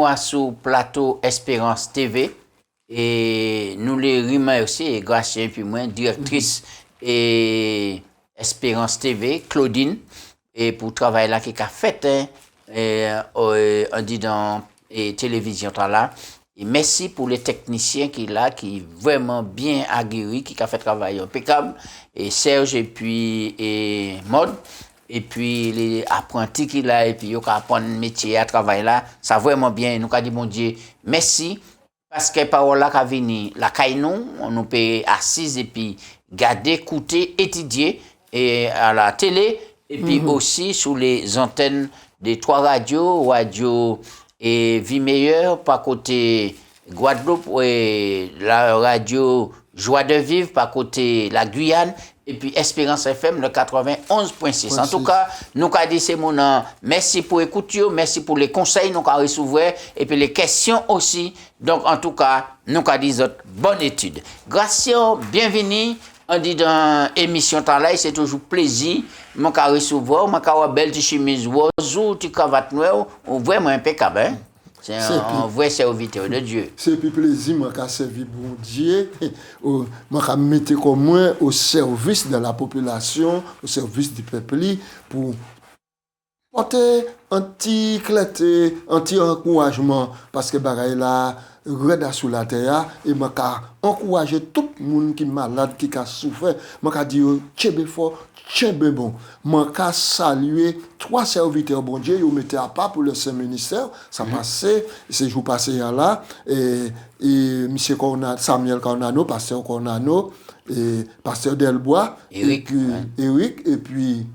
nous sur plateau Espérance TV et nous les remercions, Gratien puis moi, directrice et Espérance TV, Claudine, et pour le travail là qui a fait, on dit dans la télévision là. Et merci pour les techniciens qui vraiment bien aguerris, qui a fait travail impeccable, et Serge et puis Maud. Et puis les apprentis qu'il a, et puis ils apprennent un métier à travailler là, ça vraiment bien. Nous avons dit, bon Dieu, merci, parce que parole là qui venu, la caille on nous peut assis et puis garder, écouter, étudier et à la télé, et puis aussi sur les antennes des 3 radios, radio et Vie Meilleure, par côté Guadeloupe, et la radio Joie de Vivre, par côté la Guyane, et puis Espérance FM, le 91.6. En tout cas, nous avons dit c'est mon nom. Merci pour l'écoute, merci pour les conseils, nous avons recevoir, et puis les questions aussi. Donc, en tout cas, nous avons dit bonne étude. Gratien, bienvenue. On dit dans l'émission là, c'est toujours plaisir. Mon cas recevoir, mon cas belle chemise rose, tu cravate noire, vraiment impeccable, hein? C'est un vrai serviteur de Dieu. C'est plus plaisir, moi, qu'à servir bon Dieu, moi, qu'à mettre comme moi au service de la population, au service du peuple, pour porter anti-clarté, anti-encouragement, parce que bagaille là, reda sous la terre, et moi, qu'à encourager tout le monde qui est malade, qui a souffert, moi, qu'à dire, tchèbe fort, tchèbe bon. Moi, qu'à saluer 3 serviteurs, bon Dieu, ils mettaient à part pour le Saint-Ministère, ça passait, ces jours passés là, et M. Samuel Cornano, pasteur Cornano, et pasteur Delbois, Eric, et puis,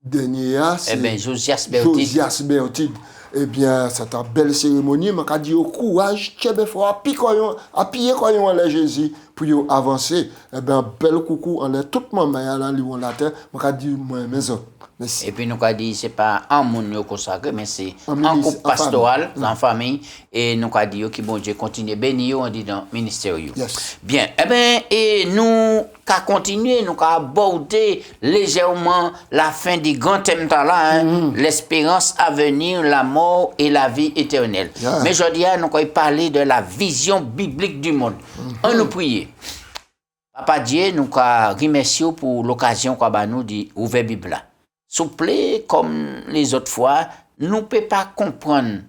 dernier, c'est Josias Bertide. Eh bien, c'est une belle cérémonie, mais quand dit au courage, tchèbe fort, à piller quand on a Jésus pour avancer. Eh bien, bel coucou, on a tout le monde là, la terre, mais quand dit moi, maison. Merci. Et puis nous avons dit, ce n'est pas un monde consacré, mais c'est un couple pastoral, en famille. Et nous avons dit que bon Dieu continue à bénir, on dit dans le ministère. Yes. Bien, eh bien, et nous avons continué, nous avons abordé légèrement la fin du grand thème là, l'espérance à venir, la mort et la vie éternelle. Yeah. Mais aujourd'hui, nous avons parlé de la vision biblique du monde. On nous prie. Papa Dieu, nous avons remercié pour l'occasion qu'on nous d'ouvrir la Bible. Souple, comme les autres fois, nous ne pouvons pas comprendre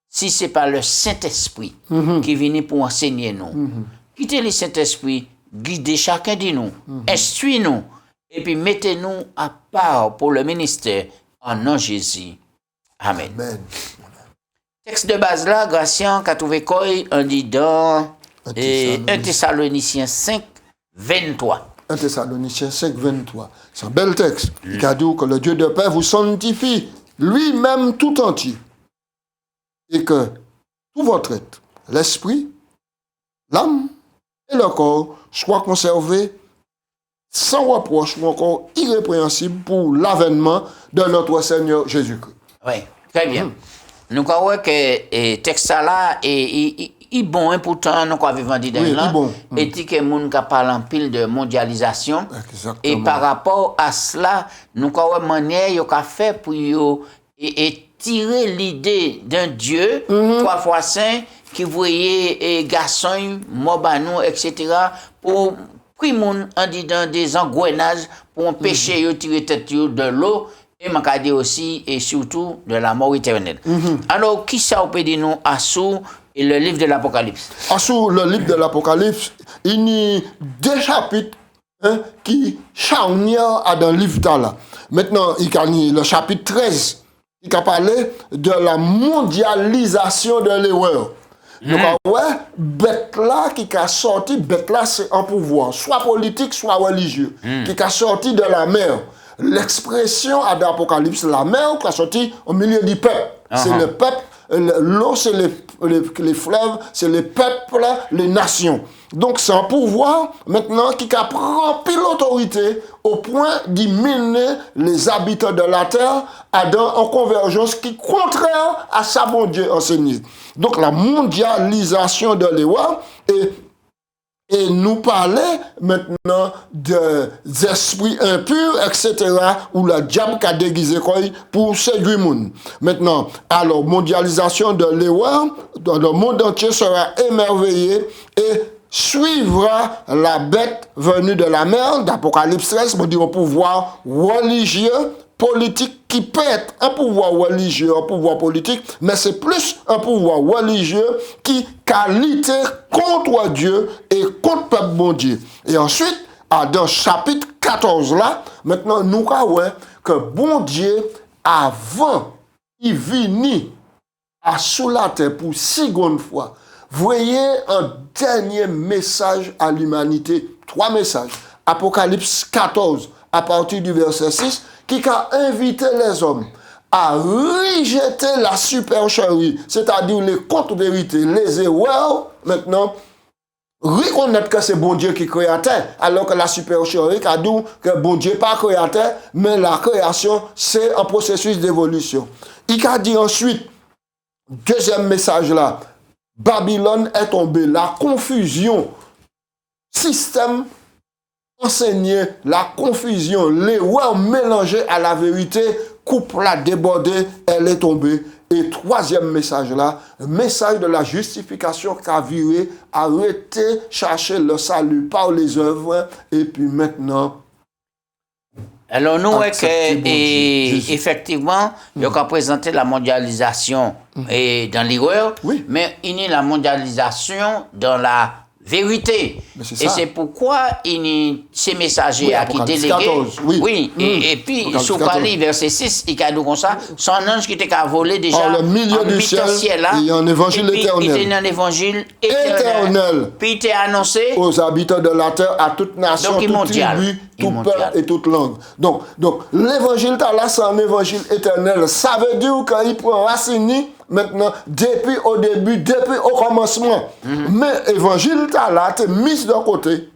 si ce n'est pas le Saint-Esprit qui vient pour enseigner nous. Quittez le Saint-Esprit, guidez chacun de nous, instruisez-nous, et puis mettez-nous à part pour le ministère en nom de Jésus. Amen. Amen. Texte de base là, Gratien, qu'a trouvé quoi, on dit dans 1 Thessaloniciens 5, 23. 1 Thessaloniciens 5, 23. C'est un bel texte. Il a dit que le Dieu de paix vous sanctifie lui-même tout entier. Et que tout votre être, l'esprit, l'âme et le corps soient conservés sans reproche ou encore irrépréhensibles pour l'avènement de notre Seigneur Jésus-Christ. Oui, très bien. Nous croyons que le texte là est bon, hein, pourtant, nous avons vendu dans là. Et dit que les gens parlent en pile de mondialisation. Exactement. Et par rapport à cela, nous avons une manière qu'ils fait pour tirer l'idée d'un Dieu, 3 fois saint, qui voyait garçons, mobanou, etc., pour prix moun en disant des engrenages pour empêcher de tirer tête de l'eau. Et m'a dit aussi, et surtout, de la mort éternelle. Alors, qui ça peut dire nous à sous le livre de l'Apocalypse? À sous le livre de l'Apocalypse, il y a 2 chapitres qui charnièrent dans le livre là. Maintenant, il y a le chapitre 13, qui a parlé de la mondialisation de l'erreur. Donc, bête là qui a sorti, bête là c'est un pouvoir, soit politique, soit religieux, qui a sorti de la mer. L'expression à l'Apocalypse, la mer qui a sorti au milieu du peuple. C'est le peuple, l'eau c'est les fleuves, c'est les peuples, les nations. Donc c'est un pouvoir maintenant qui a rempli l'autorité au point d'y mener les habitants de la terre en convergence qui est contraire à sa bon Dieu enseigné. Donc la mondialisation de l'Ewa et et nous parler maintenant des esprits impurs, etc., où le diable a déguisé pour séduire le monde. Maintenant, alors, mondialisation de l'erreur, dans le monde entier sera émerveillé et suivra la bête venue de la mer, d'Apocalypse 13, on dit au pouvoir religieux, politique, qui peut être un pouvoir religieux, un pouvoir politique, mais c'est plus un pouvoir religieux qui qualité contre Dieu et contre le peuple bon Dieu. Et ensuite, dans chapitre 14 là, maintenant nous voyons que bon Dieu, avant, il vient à sous la terre pour seconde fois, voyez un dernier message à l'humanité, 3 messages. Apocalypse 14, à partir du verset 6, qui a invité les hommes à rejeter la supercherie, c'est-à-dire les contre-vérités, les erreurs, maintenant, reconnaître que c'est bon Dieu qui créateur, alors que la supercherie a dit que bon Dieu pas créateur, mais la création, c'est un processus d'évolution. Il a dit ensuite, deuxième message là, Babylone est tombée, la confusion, système enseigné, la confusion, l'erreur mélangée à la vérité, coupe la débordée, elle est tombée. Et troisième message là, message de la justification qu'a viré, arrêter, chercher le salut par les œuvres, et puis maintenant. Alors nous, effectivement, il a présenté la mondialisation et dans l'erreur, oui. Mais il y a la mondialisation dans la vérité. Et c'est pourquoi ces messagers à qui délégués. 14, oui. Et puis, sur Pali, verset 6, il a dit comme ça, son ange qui était volé déjà le milieu du ciel, là, il y a un évangile éternel. Il y a un évangile éternel. Puis il était annoncé aux habitants de la terre, à toute nation, toute tribu, tout peuple et toute langue. Donc l'évangile là, c'est un évangile éternel. Ça veut dire qu'il prend racine maintenant, depuis au début, depuis au commencement. Mais l'évangile là, c'est mis de côté.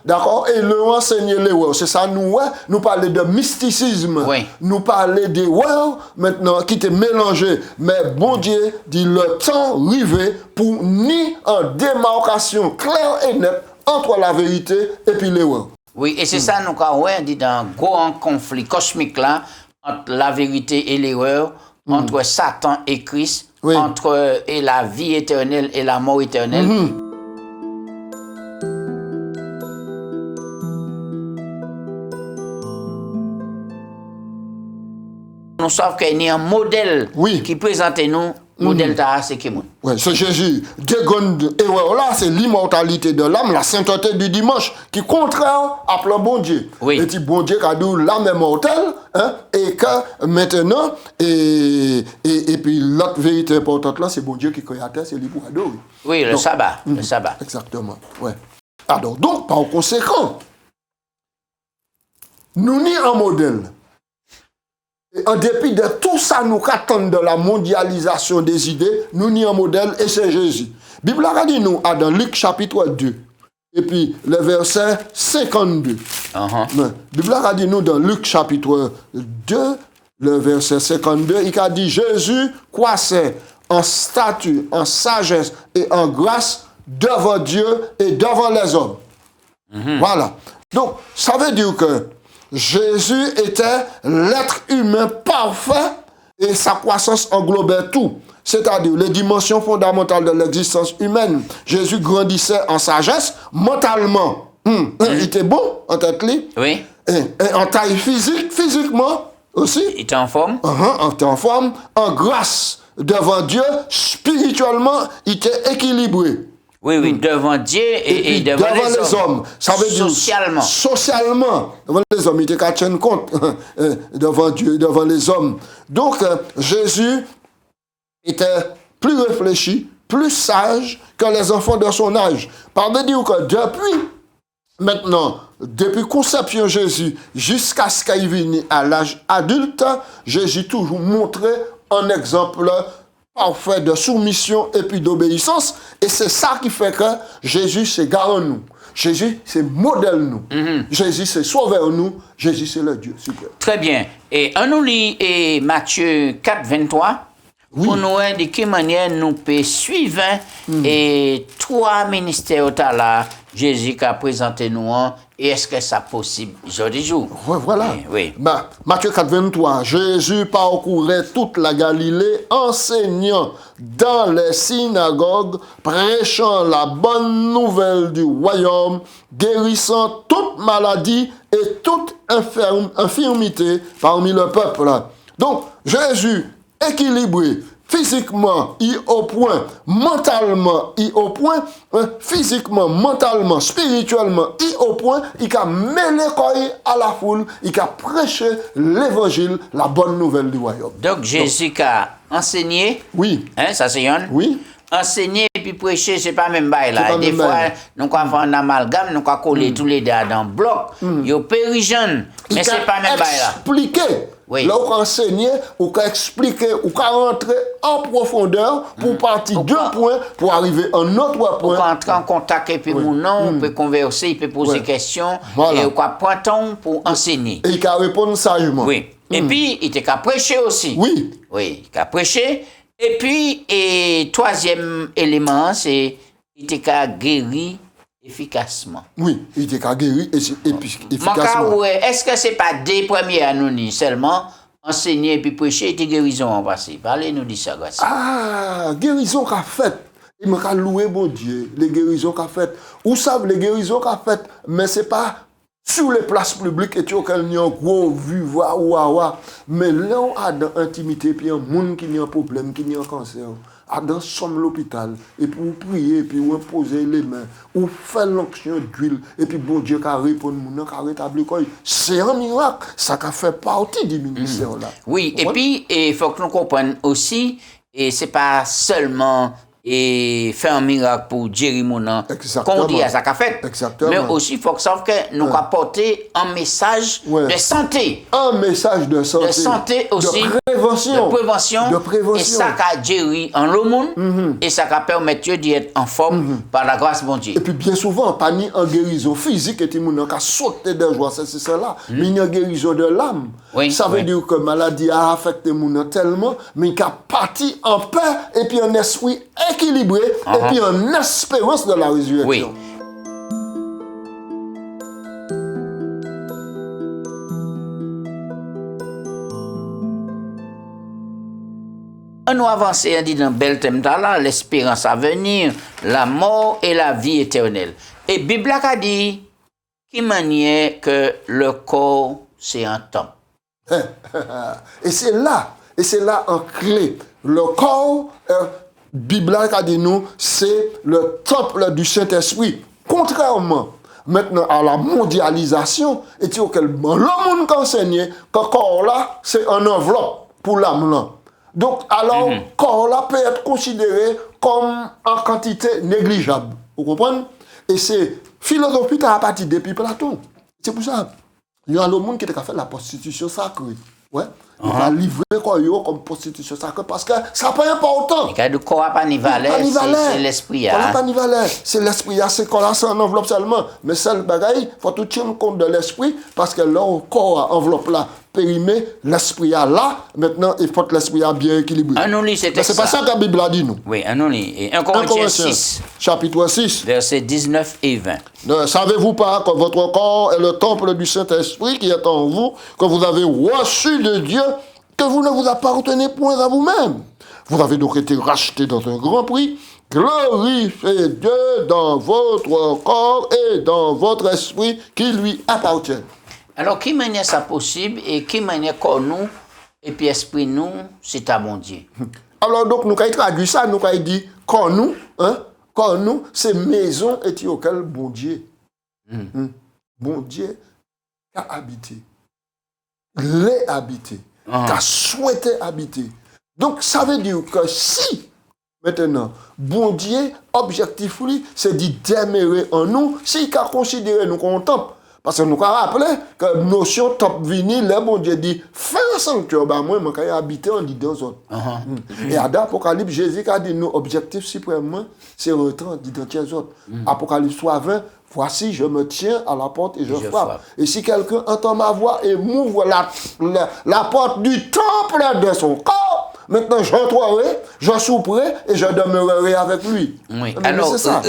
D'accord? Et le enseigner les words. C'est ça, nous parler de mysticisme. Oui. Nous parler des words, maintenant, qui étaient mélangés. Mais bon Dieu dit le temps arrivé pour ni en démarcation claire et nette entre la vérité et puis les words. Oui, et c'est ça, nous avons dit dans un grand conflit cosmique là, entre la vérité et l'erreur, entre Satan et Christ, entre et la vie éternelle et la mort éternelle. Nous savons qu'il y a un modèle qui présente nous, modèle c'est qui monde. Oui, c'est Jésus. Seconde erreur là, c'est l'immortalité de l'âme, la sainteté du dimanche, qui est contraire à le bon Dieu. Oui. Et dit bon Dieu qui a dit l'âme est mortelle, et que maintenant, et puis l'autre vérité importante là, c'est bon Dieu qui crée la terre, c'est lui pour adorer. Oui, le sabbat. Le sabbat. Exactement. Ouais. Alors, donc, par conséquent, nous n'y un modèle. En dépit de tout ça, nous attendons de la mondialisation des idées, nous n'y un modèle et c'est Jésus. La Bible a dit nous, dans Luc chapitre 2, et puis le verset 52. La Bible a dit nous dans Luc chapitre 2, le verset 52, il a dit Jésus croissait en stature, en sagesse et en grâce devant Dieu et devant les hommes. Voilà. Donc, ça veut dire que Jésus était l'être humain parfait et sa croissance englobait tout. C'est-à-dire les dimensions fondamentales de l'existence humaine. Jésus grandissait en sagesse, mentalement. Il était bon en tête. Oui. Et en taille physique, physiquement aussi. Il était en forme. Il était en forme. En grâce devant Dieu, spirituellement, il était équilibré. Oui, devant Dieu et devant les hommes. Ça veut dire socialement, devant les hommes, il était qu'à tenir compte devant Dieu, devant les hommes. Donc, Jésus était plus réfléchi, plus sage que les enfants de son âge. Par dire que depuis conception Jésus, jusqu'à ce qu'il vienne à l'âge adulte, Jésus toujours montrait un exemple parfait de soumission et puis d'obéissance. Et c'est ça qui fait que Jésus, c'est garant nous. Jésus, c'est modèle nous. Jésus, c'est sauveur nous. Jésus, c'est le Dieu. Super. Très bien. Et on nous lit Matthieu 4, 23. pour nous de quelle manière nous pouvons suivre et trois ministères là, Jésus qui a présenté nous et est-ce que ça possible aujourd'hui jour? Voilà. Oui. Matthieu 4, 23. Jésus parcourait toute la Galilée, enseignant dans les synagogues, prêchant la bonne nouvelle du royaume, guérissant toute maladie et toute infirmité parmi le peuple. Donc, Jésus, équilibré, physiquement, il est au point, mentalement, il est au point, physiquement, mentalement, spirituellement, il est au point, il a mêlé à la foule, il a prêché l'évangile, la bonne nouvelle du royaume. Donc, Jésus a enseigné, oui, hein, ça c'est un, oui, enseigner et puis prêcher, c'est pas même bail là. Des fois, nous avons fait un amalgame, nous avons collé tous les deux dans le bloc, il y a péri-jeune, mais c'est pas même bail là. Expliquer. Oui. Là, on enseigner, on peut expliquer, on peut rentrer en profondeur pour partir d'un point pour arriver à un autre point. On peut entrer en contact et puis mon nom, on peut converser, il peut poser des questions, et on peut prendre temps pour enseigner. Et il peut répondre sagement. Oui. Et puis, il était qu'à prêcher aussi. Oui. Oui, qu'à prêcher. Et puis, et troisième élément, c'est il était qu'à guérir efficacement. Oui, il était qu'à guérir efficacement. Est-ce que c'est pas des premiers anonymes seulement enseigner et puis prêcher et guérison en passé? Parlez-nous de ça, grâce. Ah, guérison qu'a fait. Il m'a loué, mon Dieu, les guérisons qu'a fait. Où savent les guérisons qu'a fait, mais c'est pas sur les places publiques et tu as un gros vu, mais là, on a dans l'intimité, puis un monde qui a un problème, qui a un cancer. Dans somme l'hôpital, et puis vous prier, et puis vous poser les mains, ou faire l'onction d'huile, et puis bon Dieu qui répond, qui rétablit quoi. C'est un miracle, ça qui fait partie du ministère là. Oui, et puis il faut que nous comprenions aussi, et c'est pas seulement et faire un miracle pour Jerry Mounan, qu'on dit à ça qu'a fait. Exactement. Mais aussi, il faut que ça que nous apporter un message de santé. Un message de santé. De santé aussi. De prévention. De prévention. De prévention. Et ça qu'a Jerry en le monde. Et ça qu'a permettre d'être en forme par la grâce de mon Dieu. Et puis bien souvent, pas ni en guérison physique, et Mounan qui a sauté de joie, c'est cela. Mais il y a une guérison de l'âme. Oui, ça veut dire que la maladie a affecté Mounan tellement, mais il a parti en paix, et puis un esprit équilibré, et puis en espérance de la résurrection. Oui. On a avancé, on dit dans bel thème là, l'espérance à venir, la mort et la vie éternelle. Et Bible a dit, qui manière que le corps, c'est un temple. Et c'est là en clé. Le corps, Bible a dit nous, c'est le temple du Saint-Esprit. Contrairement maintenant à la mondialisation, et tu que le monde enseigné que le corps là, c'est un enveloppe pour l'âme là. Donc, alors, le corps là peut être considéré comme en quantité négligeable. Vous comprenez? Et c'est philosophie à partir depuis Platon. C'est pour ça. Il y a le monde qui a fait la prostitution sacrée. Ouais. Il va livrer comme prostitution sacrée parce que ça n'a pas important. Le corps n'a pas ni valeur, c'est l'esprit. C'est l'esprit, c'est qu'on a en enveloppe seulement. Mais c'est le bagaille, il faut tout tenir compte de l'esprit parce que là, le corps a enveloppe là, périmé, l'esprit a là, maintenant il faut que l'esprit a bien équilibré. C'est pas ça que la Bible a dit, nous. Oui, un lit. 1 Corinthiens 6. Chapitre 6. Versets 19 et 20. Ne savez-vous pas que votre corps est le temple du Saint-Esprit qui est en vous, que vous avez reçu de Dieu, que vous ne vous appartenez point à vous-même. Vous avez donc été rachetés dans un grand prix. Glorifiez Dieu dans votre corps et dans votre esprit qui lui appartient. Alors, qui manière ça possible et qui manière corps nous et puis esprit nous, c'est à mon Dieu. Alors, donc, nous avons traduit ça, nous avons dit corps nous, corps nous, c'est maison et auquel bon Dieu. Bon Dieu a habité. L'est habité. Qu'a souhaité habiter. Donc, ça veut dire que si, maintenant, bon Dieu, objectif, c'est d'y demeurer en nous, s'il a considéré nous comme temple. Parce que nous avons rappelé que notion top vini, le bon Dieu dit, fais un sanctuaire, moi, je vais habiter en l'idée aux autres. Et à l'Apocalypse, Jésus a dit, nos objectifs suprêmement, c'est rentrer d'identité aux autres. Apocalypse 3:20, voici, je me tiens à la porte et je frappe. Et si quelqu'un entend ma voix et m'ouvre la porte du temple de son corps, Maintenant, j'entrerai, je souperai et je demeurerai avec lui. Oui, Mais alors, c'est ça.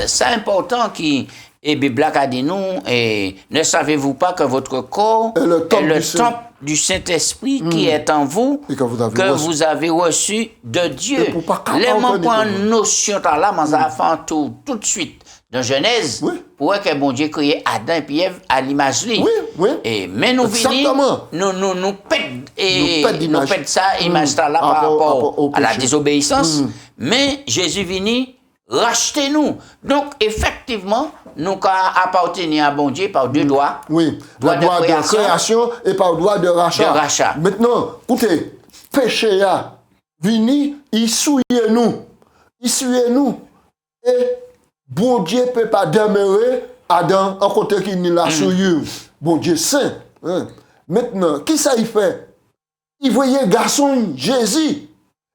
c'est important qui, et Bible a dit nous, et ne savez-vous pas que votre corps est le temple temple du Saint-Esprit qui est en vous, Et que vous avez reçu de Dieu. Et pour pas Les capable gens de prennent connaître. notion de là, mais ça fait tout de suite. Dans Genèse, Oui. pour que bon Dieu créé Adam et puis Ève à l'image de lui. Oui, oui. Et mais nous Exactement. venons, nous pète d'image. ça, image là par rapport au à la péché. désobéissance. Mais Jésus venu racheter nous. Donc effectivement, nous appartenons à bon Dieu par deux doigts. Oui, Droit le de droit de création. création et par droit de rachat. De rachat. Maintenant, écoutez, péché a vini, il souille nous. Il souille nous. Et bon Dieu ne peut pas demeurer Adam en côté qui n'y l'a souillé. Bon Dieu saint. Hein. Maintenant, qui ça il fait? Il voyait garçon Jésus.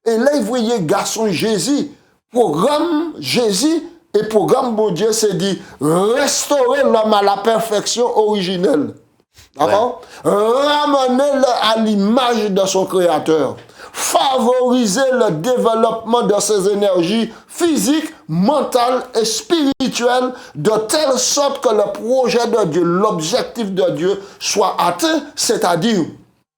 Et là, il voyait garçon Jésus. Programme Jésus et programme bon Dieu, c'est dit restaurer l'homme à la perfection originelle. D'accord? Ramener-le à l'image de son créateur. Favoriser le développement de ses énergies physiques, mentales et spirituelles de telle sorte que le projet de Dieu, l'objectif de Dieu soit atteint, c'est-à-dire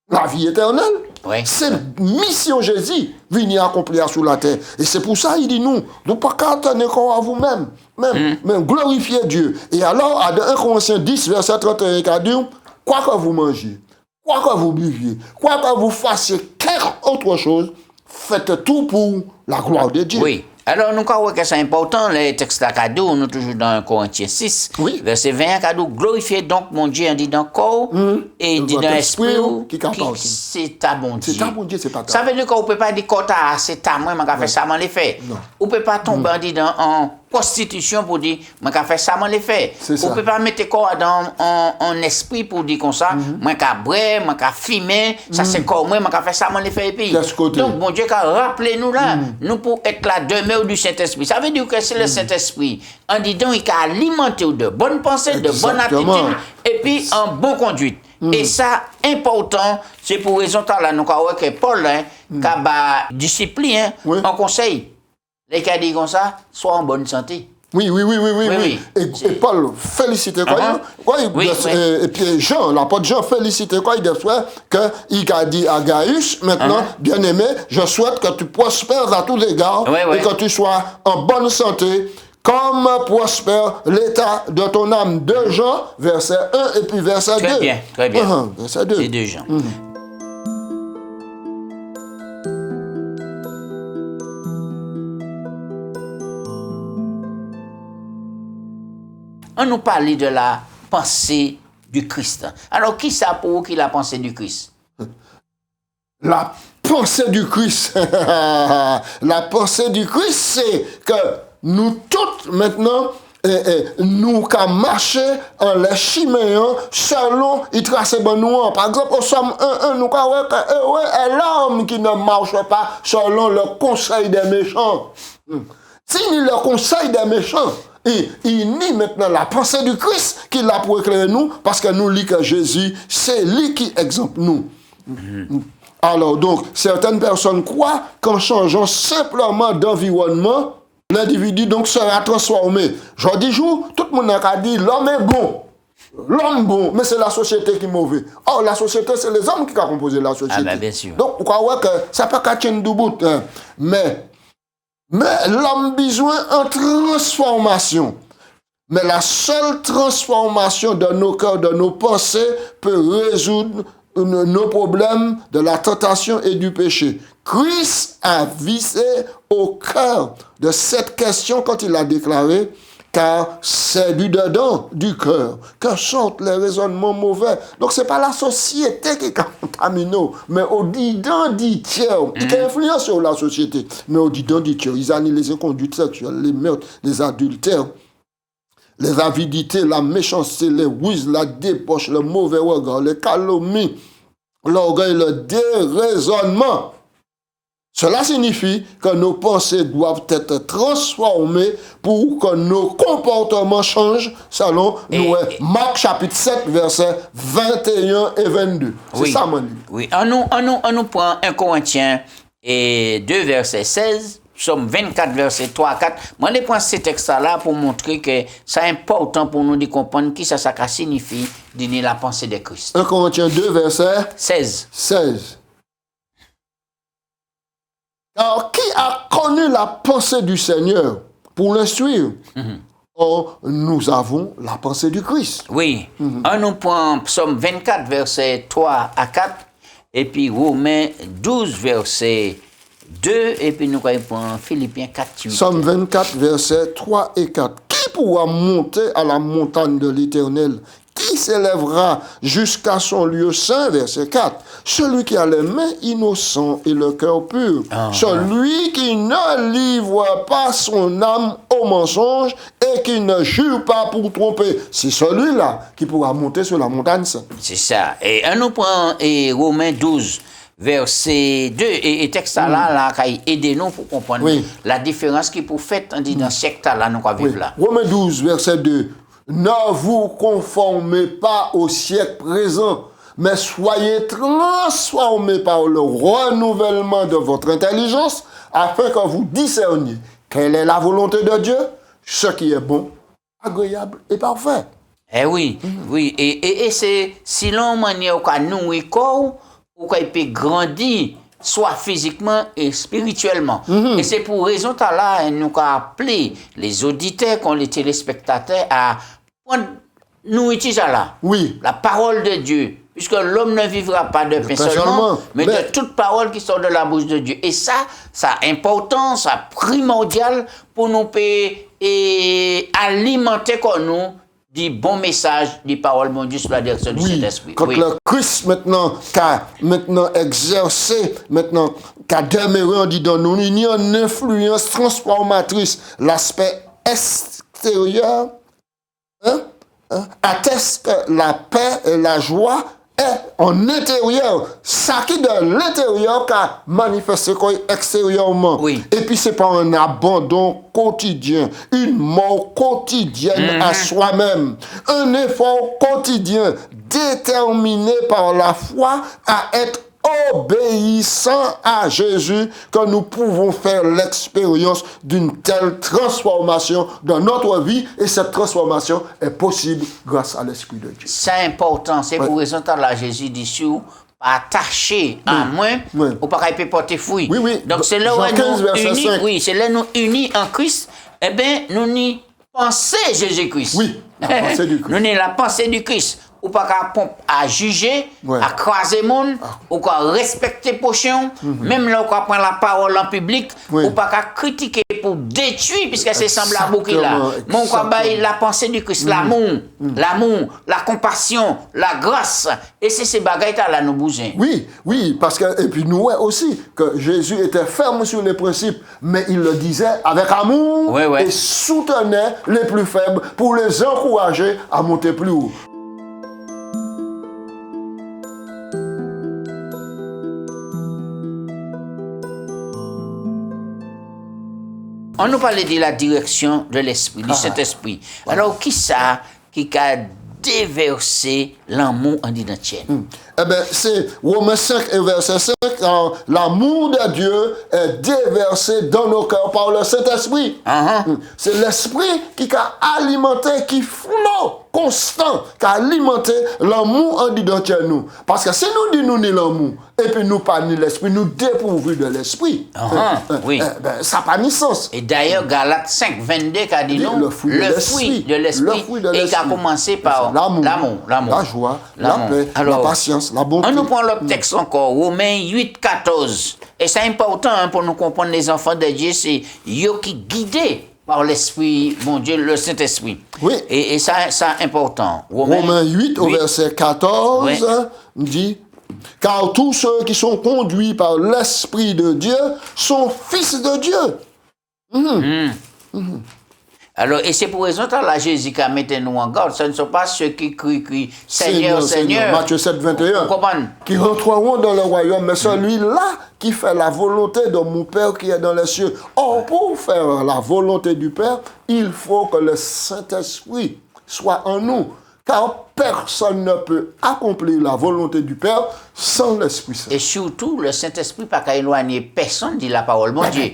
la vie éternelle. Oui. C'est mission Jésus venir accomplir sur la terre. Et c'est pour ça il dit nous, ne pas qu'attendre à vous-même, mais glorifier Dieu. Et alors, à 1 Corinthiens 10, verset 31, il dit, quoi que vous mangez, quoi que vous buviez, quoi que vous fassiez quelque autre chose, faites tout pour la gloire de Dieu. Oui. Alors, nous croyons que c'est important, les textes à cadeau, nous toujours dans Corinthiens 6, Oui. verset 21, cadeau, glorifiez donc mon Dieu, on dit dans le corps, et dit dans l'esprit, c'est ta bon Dieu. C'est ta bon Dieu, c'est pas ta. Ça veut dire qu'on ne peut pas dire que c'est ta moi, je vais faire ça, je vais faire. On ne peut pas tomber en prostitution pour dire, je vais faire ça, je vais faire. On ne peut pas mettre corps dans un esprit pour dire comme ça, je vais boire, je vais fumer, ça c'est corps moi, je vais faire ça, je vais faire. Et puis, donc, bon Dieu, rappelez-nous là, nous pour être la demeure du Saint-Esprit. Ça veut dire que c'est le Saint-Esprit. En disant, il a alimenté de bonnes pensées, de bonnes attitudes, et puis en bonne conduite. Et ça, important, c'est pour raison là, nous avons que Paul, qui a discipline, en conseil. Les cas dit comme ça, soit en bonne santé. Oui. Et Paul félicite quoi, et puis Jean, l'apôtre Jean félicite quoi, il dit qu'il a dit à Gaius, maintenant, bien-aimé, je souhaite que tu prospères à tous égards et que tu sois en bonne santé, comme prospère l'état de ton âme. 2 Jean, verset 1 et puis verset 2. Très bien. Verset 2. C'est 2 Jean. On nous parlait de la pensée du Christ. Alors, qui ça pour vous qui la pensée du Christ? La pensée du Christ. La pensée du Christ, c'est que nous toutes, maintenant, nous qu'à marcher en les chiméens selon il trace bon nous. Par exemple, au Somme 1, nous qu'à est l'homme qui ne marche pas selon le conseil des méchants. Si le conseil des méchants, il nie maintenant la pensée du Christ qui l'a pour éclairer nous, parce que nous lit que Jésus, c'est lui qui exemple nous. Alors donc, certaines personnes croient qu'en changeant simplement d'environnement, l'individu donc sera transformé. Je dis jour, tout le monde a dit l'homme est bon. L'homme bon, mais c'est la société qui est mauvaise. Or, la société, c'est les hommes qui ont composé la société. Ah ben, bien sûr. Donc, vous croyez que ça peut pas tenir debout. Mais l'homme a besoin en transformation. Mais la seule transformation de nos cœurs, de nos pensées, peut résoudre nos problèmes de la tentation et du péché. Christ a visé au cœur de cette question quand il a déclaré, car c'est du dedans du cœur que sortent les raisonnements mauvais. Donc ce n'est pas la société qui contamine, mais au dedans du tiers, qui influence sur la société, mais au dedans du tiers. Ils annulent les conduites sexuelles, les meurtres, les adultères, les avidités, la méchanceté, les ruses, la débauche, le mauvais regard, les calomnies, l'orgueil, le déraisonnement. Cela signifie que nos pensées doivent être transformées pour que nos comportements changent selon Marc chapitre 7, versets 21 et 22. C'est ça, mon livre. Oui, on nous prend 1 Corinthiens et 2, verset 16, Psaume 24, verset 3 à 4. Moi, je prends ces textes-là pour montrer que c'est important pour nous de comprendre qui ça signifie de la pensée de Christ. 1 Corinthiens 2, verset 16. Alors, qui a connu la pensée du Seigneur pour l'instruire? Or, nous avons la pensée du Christ. Oui. On nous prend Psaume 24, verset 3 à 4, et puis Romains 12, verset 2, et puis nous prenons Philippiens 4, 8. Psaume 24, versets 3 et 4. Qui pourra monter à la montagne de l'Éternel? Qui s'élèvera jusqu'à son lieu saint? Verset 4. Celui qui a les mains innocentes et le cœur pur. Celui qui ne livre pas son âme au mensonge et qui ne jure pas pour tromper. C'est celui-là qui pourra monter sur la montagne sainte. C'est ça. Et on nous prend Romains 12, verset 2, et texte là, qui aide nous pour comprendre la différence qui pour faire dans ce secte là, nous vivons là. Romains 12, verset 2. Ne vous conformez pas au siècle présent, mais soyez transformés par le renouvellement de votre intelligence, afin que vous discerniez quelle est la volonté de Dieu, ce qui est bon, agréable et parfait. Eh oui, oui. Et c'est si l'on manière qu'à nous corps, ou qu'il peut grandir, soit physiquement et spirituellement. Et c'est pour raison là, nous avons appelé les auditeurs, comme les téléspectateurs, à nous utiliser là. Oui. La parole de Dieu. Puisque l'homme ne vivra pas de pain seulement, mais de toute parole qui sort de la bouche de Dieu. Et ça important, ça primordial pour nous alimenter comme nous du bon message, des paroles de Dieu sur la direction du Saint-Esprit. Quand le Christ maintenant exercé, qu'a demeuré, on dit dans nous, il y a une influence transformatrice. L'aspect extérieur atteste que la paix et la joie est en intérieur. Ça qui de l'intérieur qu'a manifesté extérieurement. Oui. Et puis c'est pas un abandon quotidien, une mort quotidienne à soi-même, un effort quotidien déterminé par la foi à être obéissant à Jésus que nous pouvons faire l'expérience d'une telle transformation dans notre vie, et cette transformation est possible grâce à l'Esprit de Dieu. C'est important, c'est pour raison que là Jésus dit sur attaché à moi, ou pas qu'il peut porter fruit. Oui. Donc c'est là où nous unis, c'est là nous unis en Christ, eh bien nous n'y pensons Jésus-Christ. Oui, la pensée du Christ. Nous n'y la pensée du Christ. Ou pas à juger, à croiser le monde, ou qu'à respecter prochain, même là, ou qu'à prendre la parole en public, ou pas qu'à critiquer pour détruire, puisque c'est semblable qu'il a. Mon combat, la pensée du Christ, l'amour, la compassion, la grâce, et c'est ces bagailles-là nous besoin. Oui, parce que, et puis nous aussi, que Jésus était ferme sur les principes, mais il le disait avec amour, et soutenait les plus faibles pour les encourager à monter plus haut. On nous parlait de la direction de l'esprit, du Saint-Esprit. Alors, qui ça qui a déversé l'amour en identité? Eh bien, c'est Romains 5 et verset 5, l'amour de Dieu est déversé dans nos cœurs par le Saint-Esprit. C'est l'Esprit qui a alimenté, qui flot constant, qui a alimenté l'amour en identité nous. Parce que si nous disons nous l'amour, et puis nous pas ni l'Esprit, nous dépourvus de l'Esprit, ça n'a pas ni sens. Et d'ailleurs, Galates 5, 22 a dit non, le fruit de l'Esprit, et qui a commencé par l'amour, la joie, la paix, la patience, la bonté. On nous prend l'autre texte encore, Romains 8, 14. Et c'est important pour nous comprendre les enfants de Dieu, c'est eux qui guidés par l'Esprit, mon Dieu, le Saint-Esprit. Oui. Et ça, c'est important. Romains 8, au verset 14, dit: car tous ceux qui sont conduits par l'Esprit de Dieu sont fils de Dieu. Alors, et c'est pour raison que là, Jésus qui a mis nous en garde. Ce ne sont pas ceux qui crient Seigneur, Seigneur. Matthieu 7, 21. Qui rentreront dans le royaume, mais celui-là qui fait la volonté de mon Père qui est dans les cieux. Or, pour faire la volonté du Père, il faut que le Saint-Esprit soit en nous. car personne ne peut accomplir la volonté du Père sans l'Esprit Saint. Et surtout, le Saint-Esprit pas qu'à éloigner personne de la parole de Dieu.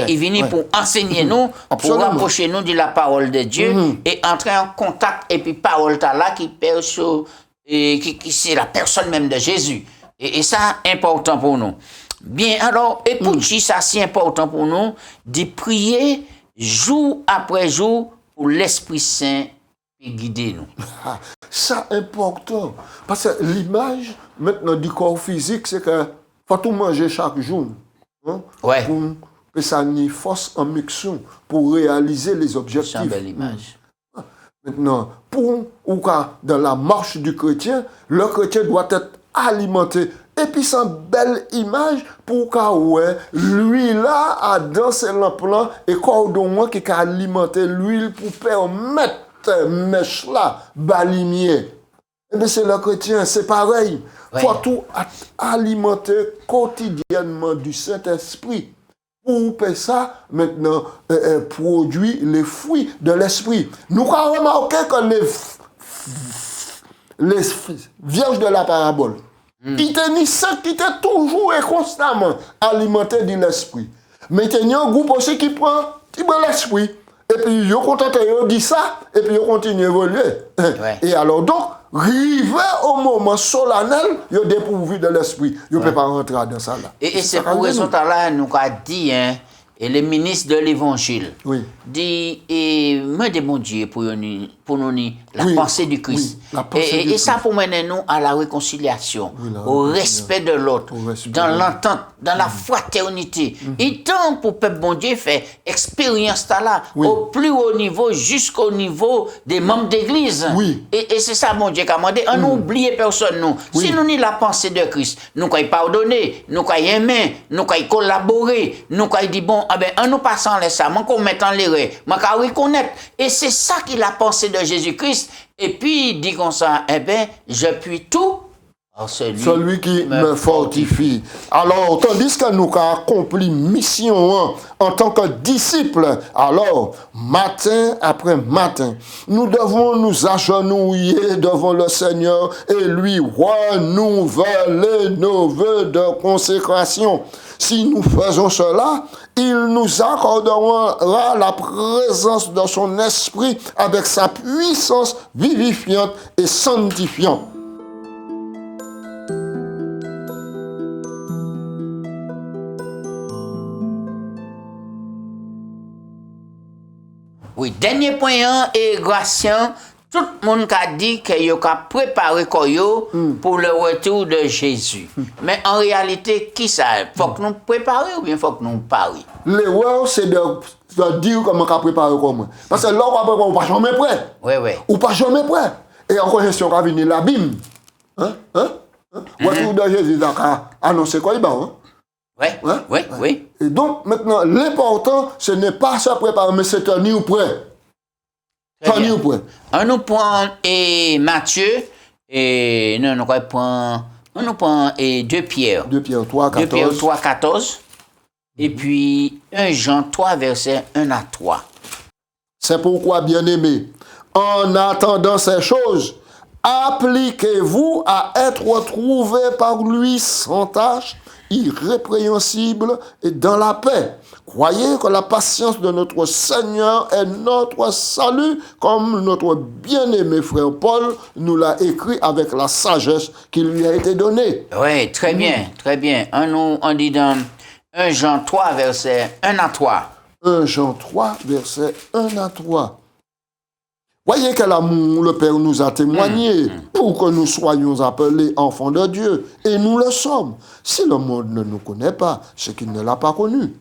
Il vient pour enseigner nous, pour rapprocher nous de la parole de Dieu et entrer en contact et puis parole là qui perçoit qui c'est la personne même de Jésus. Et ça important pour nous. Bien, alors, et pour qui ça c'est important pour nous de prier jour après jour pour l'Esprit Saint et guider nous. Ça important. Parce que l'image maintenant du corps physique, c'est que faut tout manger chaque jour. Hein, ouais. Pour ça ni force en mixtion pour réaliser les objectifs. C'est une belle image. Maintenant, pour ou quand dans la marche du chrétien, le chrétien doit être alimenté. Et puis, c'est une belle image pour que ouais, lui là a dansé le plan et cordon qui a alimenté l'huile pour permettre mèche là, balimier. Et bien, c'est le chrétien, c'est pareil. Il faut tout alimenter quotidiennement du Saint-Esprit. Pour que ça, maintenant, produit les fruits de l'esprit. Nous avons remarqué que les vierges de la parabole, qui étaient toujours et constamment alimentés de l'esprit. Mais il y a un groupe aussi qui prend l'esprit. Et puis, ils content de dire ça, et puis ils continuent à évoluer. Ouais. Et alors, donc, arrivé au moment solennel, ils sont dépourvus de l'esprit. Ils ne peuvent pas rentrer dans ça. Là. Et c'est pour raison là, nous avons dit, hein, et le ministre de l'Évangile dit, et moi, de mon Dieu, pour nous, la pensée du Christ. Et ça pour mener nous à la réconciliation, au respect de l'autre, dans l'entente, dans la fraternité. Et tant pour le peuple bon Dieu fait expérience là, au plus haut niveau, jusqu'au niveau des membres d'église. Et c'est ça, mon Dieu, qui a demandé. On n'oublie personne, nous. Si nous avons la pensée de Christ, nous pouvons pardonner, nous pouvons aimer, nous pouvons collaborer, nous pouvons dire, bon, ah ben, en nous passant les ça, on peut mettre en l'erreur, on peut reconnaître. Et c'est ça qui est la pensée de Jésus-Christ. Et puis, il dit comme ça, eh bien, je puis tout en celui qui me fortifie. Alors, tandis que nous avons accompli mission en tant que disciples, alors, matin après matin, nous devons nous agenouiller devant le Seigneur et lui renouveler nos vœux de consécration. Si nous faisons cela, il nous accordera la présence de son esprit avec sa puissance vivifiante et sanctifiante. Oui, dernier point, et Gratien, tout le monde a dit qu'il a préparé pour le retour de Jésus. Mais en réalité, qui ça? Faut que nous préparions ou bien faut que nous parions? L'erreur, c'est de dire comment on a préparé comment. Parce que là, on n'est pas jamais prêt. Oui. On n'est pas jamais prêt. Et encore une question, on va venir la bim. Retour de Jésus, il a annoncé quoi? Oui. Et donc, maintenant, l'important, ce n'est pas se préparer, mais c'est tenir prêt. On nous prend Matthieu, et nous prend 2 Pierre. 2 Pierre 3, 14. 2 Pierre 3, 14. Et puis 1 Jean 3, versets 1 à 3. C'est pourquoi, bien-aimés, en attendant ces choses, appliquez-vous à être trouvés par lui sans tache, irrépréhensible et dans la paix. Croyez que la patience de notre Seigneur est notre salut, comme notre bien-aimé frère Paul nous l'a écrit avec la sagesse qui lui a été donnée. Oui, très bien. On dit dans 1 Jean 3, verset 1 à 3. 1 Jean 3, verset 1 à 3. Voyez quel amour le Père nous a témoigné pour que nous soyons appelés enfants de Dieu. Et nous le sommes. Si le monde ne nous connaît pas, c'est qu'il ne l'a pas connu.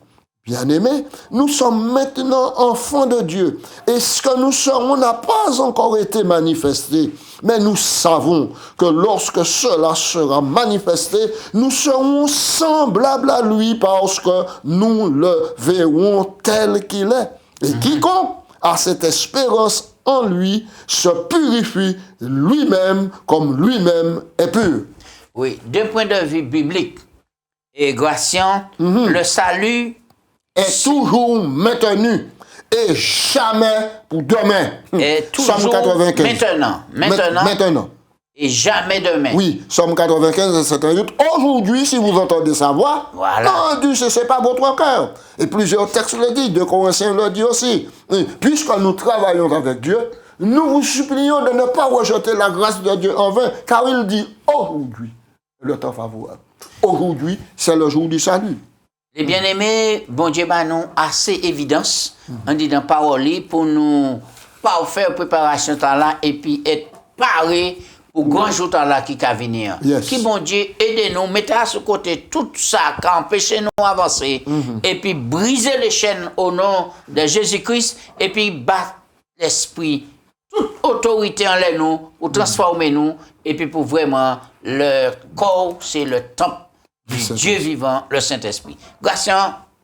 Bien-aimés, nous sommes maintenant enfants de Dieu. Et ce que nous serons n'a pas encore été manifesté. Mais nous savons que lorsque cela sera manifesté, nous serons semblables à lui parce que nous le verrons tel qu'il est. Et quiconque a cette espérance en lui se purifie lui-même comme lui-même est pur. Oui, d'un point de vue biblique et Gratien, le salut est toujours maintenu et jamais pour demain. Et toujours, Somme 95. maintenant. Et jamais demain. Oui, Somme 95, c'est un doute. Aujourd'hui, si vous entendez sa voix, ne cessez pas votre cœur. Et plusieurs textes le disent, 2 Corinthiens le dit aussi. Puisque nous travaillons avec Dieu, nous vous supplions de ne pas rejeter la grâce de Dieu en vain, car il dit aujourd'hui, le temps favorable. Aujourd'hui, c'est le jour du salut. Les bien-aimés, bon Dieu, nous assez évidence, on dit dans parole pour nous pas faire préparation là et puis être paré pour grand jour là qui va venir. Yes. Qui bon Dieu, aidez-nous, mettez à ce côté tout ça qui empêche nous avancer et puis briser les chaînes au nom de Jésus-Christ et puis battre l'esprit, toute autorité en nous pour transformer nous et puis pour vraiment le corps, c'est le temple du Dieu vivant, le Saint-Esprit. Grâce,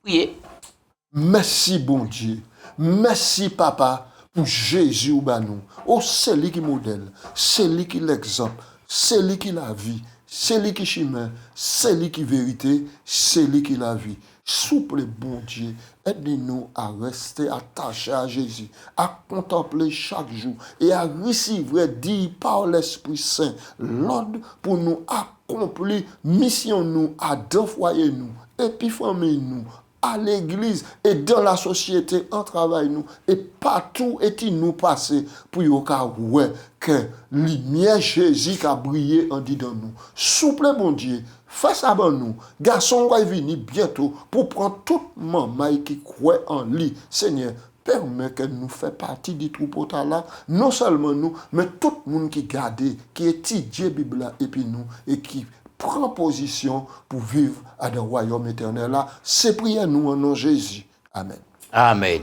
priez. Merci, bon Dieu. Merci, Papa, pour Jésus ou nous. Oh, c'est lui qui modèle, c'est lui qui l'exemple, c'est lui qui la vie, c'est lui qui chemin, c'est lui qui vérité, c'est lui qui la vie. Souple, bon Dieu, aide-nous à rester attachés à Jésus, à contempler chaque jour et à recevoir, dit par l'Esprit Saint, l'ordre pour nous accomplir, mission nous, à foyer nous, et puis famille nous, à l'église et dans la société, en travail nous, et partout est-il nous passer pour que lumière Jésus qui a brillé en dit dans nous. Souple, bon Dieu, fais ça pour nous. Garçon va venir bientôt pour prendre toute maman qui croit en lui. Seigneur, permet que nous fassions partie du troupeau là, non seulement nous, mais tout le monde qui garde, qui étudie la Bible et puis nous, et qui prend position pour vivre à un royaume éternel là. C'est prier nous en nom de Jésus. Amen. Amen.